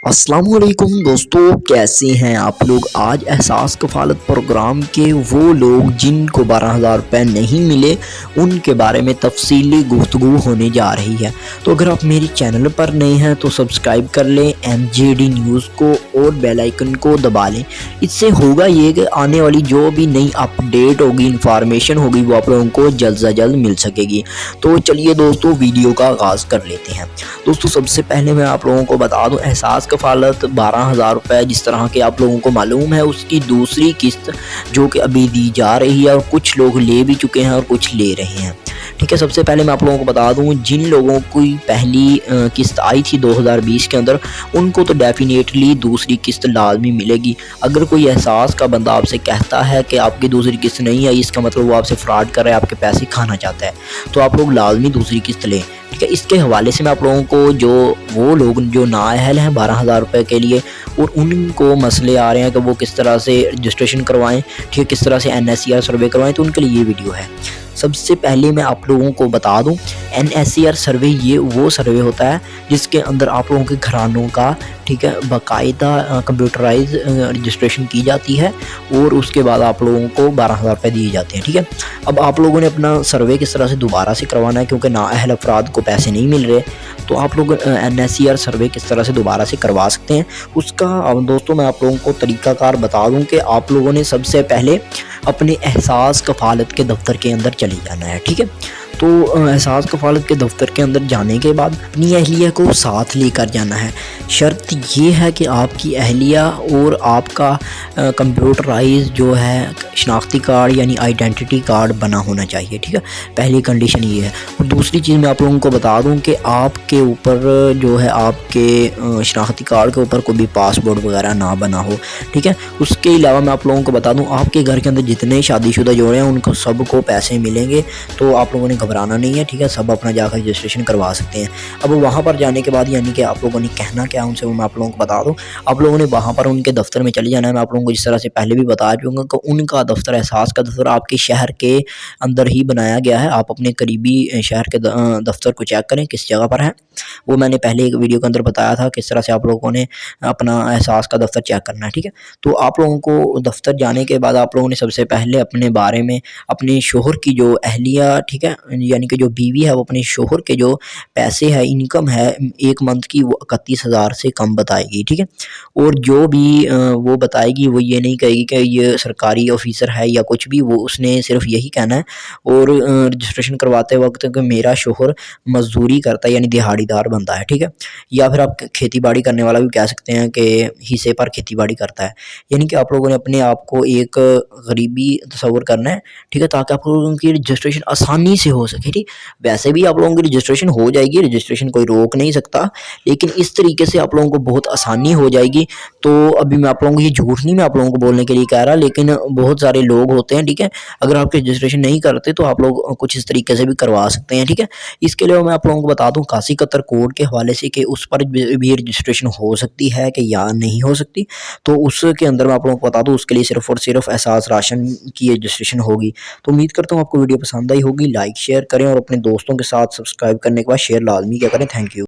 अस्सलाम वालेकुम दोस्तों, कैसे हैं आप लोग। आज एहसास कफ़ालत प्रोग्राम के वो लोग जिनको 12,000 रुपये नहीं मिले उनके बारे में तफसीली गुफ्तगू होने जा रही है। तो अगर आप मेरे चैनल पर नए हैं तो सब्सक्राइब कर लें MJD न्यूज़ को और बेल आइकन को दबा लें। इससे होगा ये कि आने वाली जो भी नई अपडेट होगी, इंफॉर्मेशन होगी, वो आप लोगों को जल्द से जल्द मिल सकेगी। तो चलिए दोस्तों, वीडियो का आगाज़ कर लेते हैं। दोस्तों, सबसे पहले मैं आप लोगों को बता दूं, एहसास कफ़ालत 12,000 रुपये जिस तरह के आप लोगों को मालूम है, उसकी दूसरी किस्त जो कि अभी दी जा रही है और कुछ लोग ले भी चुके हैं और कुछ ले रहे हैं। ठीक है, सबसे पहले मैं आप लोगों को बता दूं, जिन लोगों की पहली किस्त आई थी 2020 के अंदर, उनको तो डेफिनेटली दूसरी किस्त लाजमी मिलेगी। अगर कोई एहसास का बंदा आपसे कहता है कि आपकी दूसरी किस्त नहीं आई, इसका मतलब वो आपसे फ्रॉड कर रहा है, आपके पैसे खाना चाहता है, तो आप लोग लाजमी दूसरी किस्त लें। ठीक है, इसके हवाले से मैं आप लोगों को वो लोग जो नाअहल हैं 12,000 रुपये के लिए और उनको मसले आ रहे हैं कि वो किस तरह से रजिस्ट्रेशन करवाएं, ठीक है, किस तरह से NSCR सर्वे करवाएं, तो उनके लिए ये वीडियो है। सबसे पहले मैं आप लोगों को बता दूं, NSCR सर्वे ये वो सर्वे होता है जिसके अंदर आप लोगों के घरानों का, ठीक है, बाकायदा कंप्यूटराइज रजिस्ट्रेशन की जाती है और उसके बाद आप लोगों को 12,000 रुपये दिए जाते हैं। ठीक है, अब आप लोगों ने अपना सर्वे किस तरह से दोबारा से करवाना है, क्योंकि नाअहल अफराद को पैसे नहीं मिल रहे, तो आप लोग NSCR सर्वे किस तरह से दोबारा से करवा सकते हैं उसका दोस्तों मैं आप लोगों को तरीक़ाकार बता दूं कि आप लोगों ने सबसे पहले अपने एहसास कफ़ालत के दफ्तर के अंदर चले जाना है। ठीक है, तो एहसास कफ़ालत के दफ्तर के अंदर जाने के बाद अपनी अहलिया को साथ लेकर जाना है। शर्त ये है कि आपकी अहलिया और आपका कंप्यूटराइज जो है शनाख्ती कार्ड यानी आइडेंटिटी कार्ड बना होना चाहिए। ठीक है, पहली कंडीशन ये है। और दूसरी चीज़ मैं आप लोगों को बता दूं कि आपके ऊपर जो है, आपके शनाख्ती कार्ड के ऊपर कोई भी पासपोर्ट वगैरह ना बना हो। ठीक है, उसके अलावा मैं आप लोगों को बता दूं, आपके घर के अंदर जितने शादीशुदा जोड़े हैं उनको सबको पैसे मिलेंगे, तो आप लोगों ने घबराना नहीं है। ठीक है, सब अपना जाकर रजिस्ट्रेशन करवा सकते हैं। अब वहाँ पर जाने के बाद यानी कि आप लोगों ने कहना क्या उनसे, वो मैं आप लोगों को बता दूं। आप लोगों ने वहाँ पर उनके दफ्तर में चले जाना है। मैं आप लोगों को जिस तरह से पहले भी बता चुका कि उनका दफ्तर, एहसास का दफ्तर आपके शहर के अंदर ही बनाया गया है। आप अपने करीबी शहर के दफ्तर को चेक करें किस जगह पर है। वो मैंने पहले एक वीडियो के अंदर बताया था किस तरह से आप लोगों ने अपना एहसास का दफ्तर चेक करना है। ठीक है, तो आप लोगों को दफ्तर जाने के बाद आप लोगों ने सबसे पहले अपने बारे में अपने शोहर की जो अहलिया, ठीक है, यानी कि जो बीवी है, वो अपने शोहर के जो पैसे है, इनकम है एक मंथ की, वो 31,000 से कम बताएगी। ठीक है, और जो भी वो बताएगी वो ये नहीं कहेगी कि ये सरकारी ऑफिसर है या कुछ भी, वो उसने सिर्फ यही कहना है। और रजिस्ट्रेशन करवाते वक्त कि मेरा शोहर मजदूरी करता है यानी दिहाड़ीदार बंदा है। ठीक है, या फिर आप खेती बाड़ी करने वाला भी कह सकते हैं कि हिस्से पर खेती बाड़ी करता है। यानी कि आप लोगों ने अपने आप को एक गरीबी तस्वर करना है। ठीक है, ताकि आप लोगों की रजिस्ट्रेशन आसानी से हो सके। ठीक, वैसे भी आप लोगों की रजिस्ट्रेशन हो जाएगी, रजिस्ट्रेशन कोई रोक नहीं सकता, लेकिन इस तरीके से आप लोगों को बहुत आसानी हो जाएगी। तो अभी मैं आप लोगों को ये झूठ नहीं मैं आप लोगों को बोलने के लिए कह रहा, लेकिन बहुत सारे लोग होते हैं। ठीक है, अगर आप रजिस्ट्रेशन नहीं करते तो आप लोग कुछ इस तरीके से भी करवा सकते हैं। ठीक है, इसके लिए मैं आप लोगों को बता दूं, कासी कतर कोड के हवाले से कि उस पर भी रजिस्ट्रेशन हो सकती है कि या नहीं हो सकती, तो उसके अंदर मैं आप लोगों को बता दूं, उसके लिए सिर्फ और सिर्फ एहसास राशन की रजिस्ट्रेशन होगी। तो उम्मीद करता हूँ आपको वीडियो पसंद आई होगी। लाइक शेयर करें और अपने दोस्तों के साथ सब्सक्राइब करने के बाद शेयर लाजमी क्या करें। Thank you.